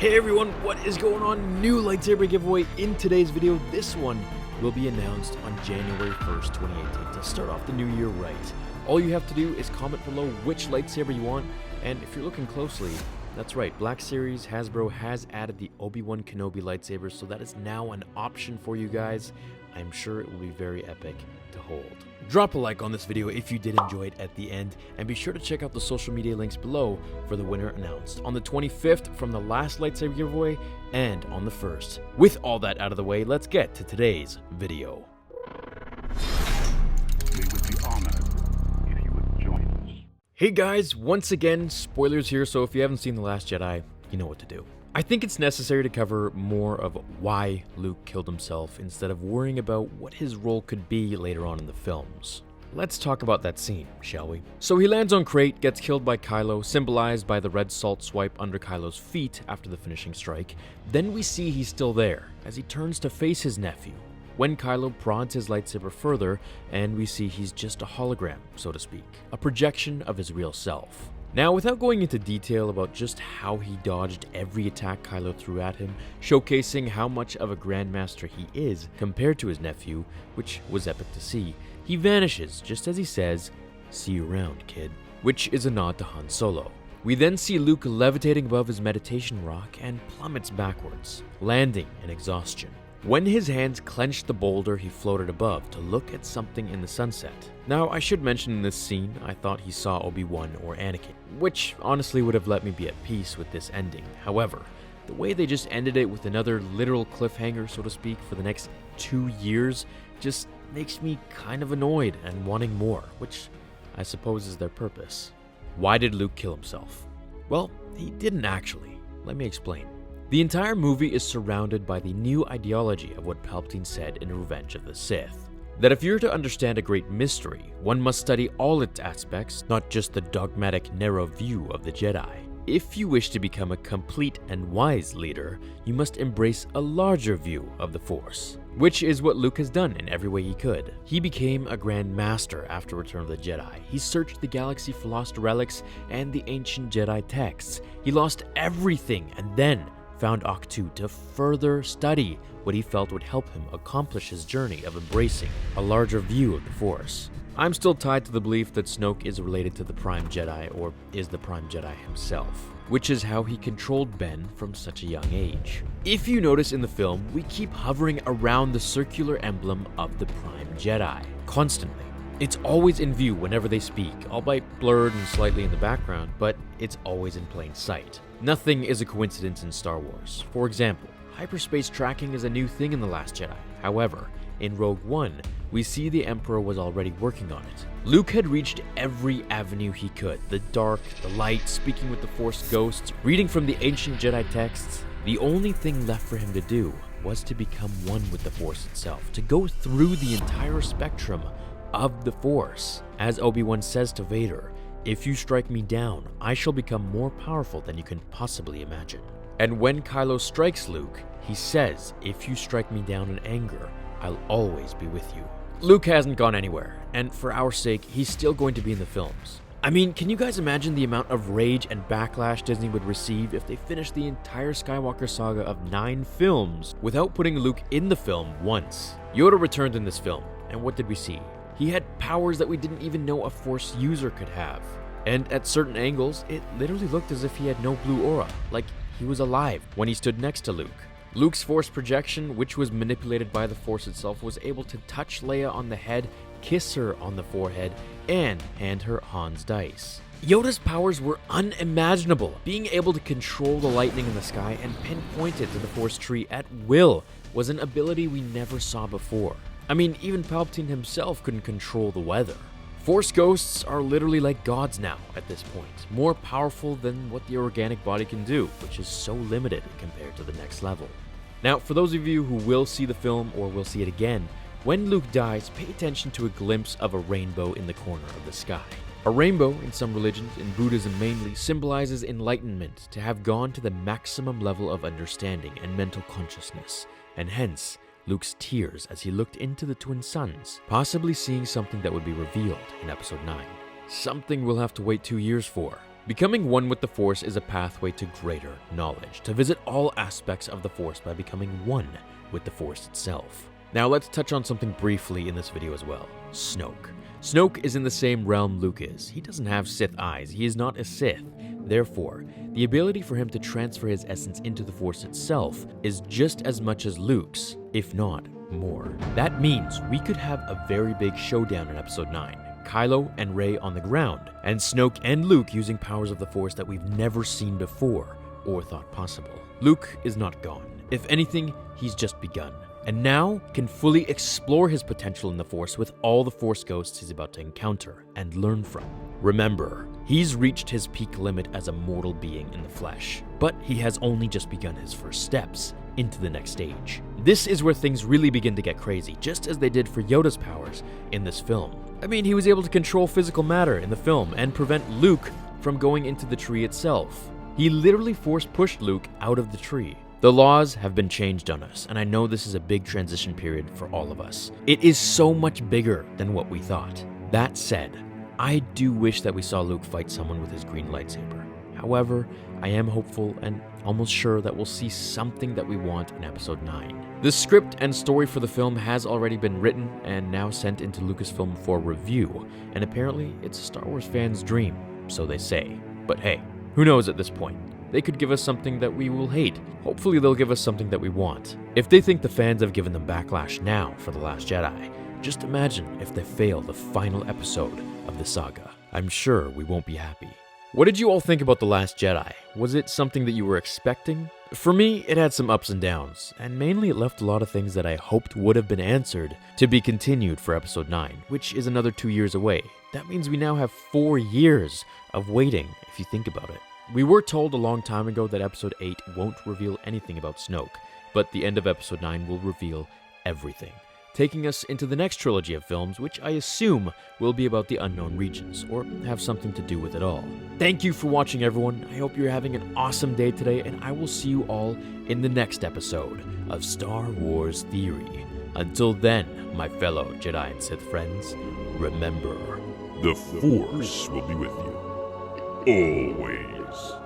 Hey everyone, what is going on? New lightsaber giveaway in today's video. This one will be announced on January 1st, 2018 to start off the new year right. All you have to do is comment below which lightsaber you want, and if you're looking closely, that's right, Black Series Hasbro has added the Obi-Wan Kenobi lightsaber, so that is now an option for you guys. I'm sure it will be very epic to hold. Drop a like on this video if you did enjoy it at the end, and be sure to check out the social media links below for the winner announced on the 25th from the last lightsaber giveaway and on the 1st. With all that out of the way, let's get to today's video. We would be honored if you would join us. Hey guys, once again, spoilers here, so if you haven't seen The Last Jedi, you know what to do. I think it's necessary to cover more of why Luke killed himself instead of worrying about what his role could be later on in the films. Let's talk about that scene, shall we? So he lands on Crate, gets killed by Kylo, symbolized by the red salt swipe under Kylo's feet after the finishing strike. Then we see he's still there, as he turns to face his nephew, when Kylo prods his lightsaber further, and we see he's just a hologram, so to speak, a projection of his real self. Now, without going into detail about just how he dodged every attack Kylo threw at him, showcasing how much of a grandmaster he is compared to his nephew, which was epic to see, he vanishes just as he says, "See you around, kid," which is a nod to Han Solo. We then see Luke levitating above his meditation rock and plummets backwards, landing in exhaustion. When his hands clenched the boulder, he floated above to look at something in the sunset. Now, I should mention in this scene, I thought he saw Obi-Wan or Anakin, which honestly would have let me be at peace with this ending. However, the way they just ended it with another literal cliffhanger, so to speak, for the next 2 years just makes me kind of annoyed and wanting more, which I suppose is their purpose. Why did Luke kill himself? Well, he didn't actually. Let me explain. The entire movie is surrounded by the new ideology of what Palpatine said in Revenge of the Sith. That if you're to understand a great mystery, one must study all its aspects, not just the dogmatic, narrow view of the Jedi. If you wish to become a complete and wise leader, you must embrace a larger view of the Force, which is what Luke has done in every way he could. He became a Grand Master after Return of the Jedi. He searched the galaxy for lost relics and the ancient Jedi texts. He lost everything and then found Ahch-To to further study what he felt would help him accomplish his journey of embracing a larger view of the Force. I'm still tied to the belief that Snoke is related to the Prime Jedi, or is the Prime Jedi himself, which is how he controlled Ben from such a young age. If you notice in the film, we keep hovering around the circular emblem of the Prime Jedi, constantly. It's always in view whenever they speak, albeit blurred and slightly in the background, but it's always in plain sight. Nothing is a coincidence in Star Wars. For example, hyperspace tracking is a new thing in The Last Jedi. However, in Rogue One, we see the Emperor was already working on it. Luke had reached every avenue he could, the dark, the light, speaking with the Force ghosts, reading from the ancient Jedi texts. The only thing left for him to do was to become one with the Force itself, to go through the entire spectrum of the Force. As Obi-Wan says to Vader, "If you strike me down, I shall become more powerful than you can possibly imagine." And when Kylo strikes Luke, he says, "If you strike me down in anger, I'll always be with you." Luke hasn't gone anywhere, and for our sake, he's still going to be in the films. I mean, can you guys imagine the amount of rage and backlash Disney would receive if they finished the entire Skywalker saga of 9 films without putting Luke in the film once? Yoda returned in this film, and what did we see? He had powers that we didn't even know a Force user could have. And at certain angles, it literally looked as if he had no blue aura, like he was alive when he stood next to Luke. Luke's Force projection, which was manipulated by the Force itself, was able to touch Leia on the head, kiss her on the forehead, and hand her Han's dice. Yoda's powers were unimaginable. Being able to control the lightning in the sky and pinpoint it to the Force tree at will was an ability we never saw before. I mean, even Palpatine himself couldn't control the weather. Force ghosts are literally like gods now at this point, more powerful than what the organic body can do, which is so limited compared to the next level. Now, for those of you who will see the film or will see it again, when Luke dies, pay attention to a glimpse of a rainbow in the corner of the sky. A rainbow, in some religions, in Buddhism mainly, symbolizes enlightenment, to have gone to the maximum level of understanding and mental consciousness, and hence, Luke's tears as he looked into the twin suns, possibly seeing something that would be revealed in Episode 9. Something we'll have to wait 2 years for. Becoming one with the Force is a pathway to greater knowledge, to visit all aspects of the Force by becoming one with the Force itself. Now let's touch on something briefly in this video as well. Snoke. Snoke is in the same realm Luke is. He doesn't have Sith eyes. He is not a Sith. Therefore, the ability for him to transfer his essence into the Force itself is just as much as Luke's, if not more. That means we could have a very big showdown in Episode 9. Kylo and Rey on the ground, and Snoke and Luke using powers of the Force that we've never seen before or thought possible. Luke is not gone. If anything, he's just begun, and now can fully explore his potential in the Force with all the Force ghosts he's about to encounter and learn from. Remember, he's reached his peak limit as a mortal being in the flesh, but he has only just begun his first steps into the next stage. This is where things really begin to get crazy, just as they did for Yoda's powers in this film. I mean, he was able to control physical matter in the film and prevent Luke from going into the tree itself. He literally force-pushed Luke out of the tree. The laws have been changed on us, and I know this is a big transition period for all of us. It is so much bigger than what we thought. That said, I do wish that we saw Luke fight someone with his green lightsaber. However, I am hopeful and almost sure that we'll see something that we want in Episode 9. The script and story for the film has already been written and now sent into Lucasfilm for review, and apparently it's a Star Wars fan's dream, so they say. But hey, who knows at this point? They could give us something that we will hate. Hopefully they'll give us something that we want. If they think the fans have given them backlash now for The Last Jedi, just imagine if they fail the final episode of the saga. I'm sure we won't be happy. What did you all think about The Last Jedi? Was it something that you were expecting? For me, it had some ups and downs, and mainly it left a lot of things that I hoped would have been answered to be continued for Episode 9, which is another 2 years away. That means we now have 4 years of waiting, if you think about it. We were told a long time ago that Episode 8 won't reveal anything about Snoke, but the end of Episode 9 will reveal everything, taking us into the next trilogy of films, which I assume will be about the unknown regions, or have something to do with it all. Thank you for watching, everyone. I hope you're having an awesome day today, and I will see you all in the next episode of Star Wars Theory. Until then, my fellow Jedi and Sith friends, remember, The Force will be with you. Always.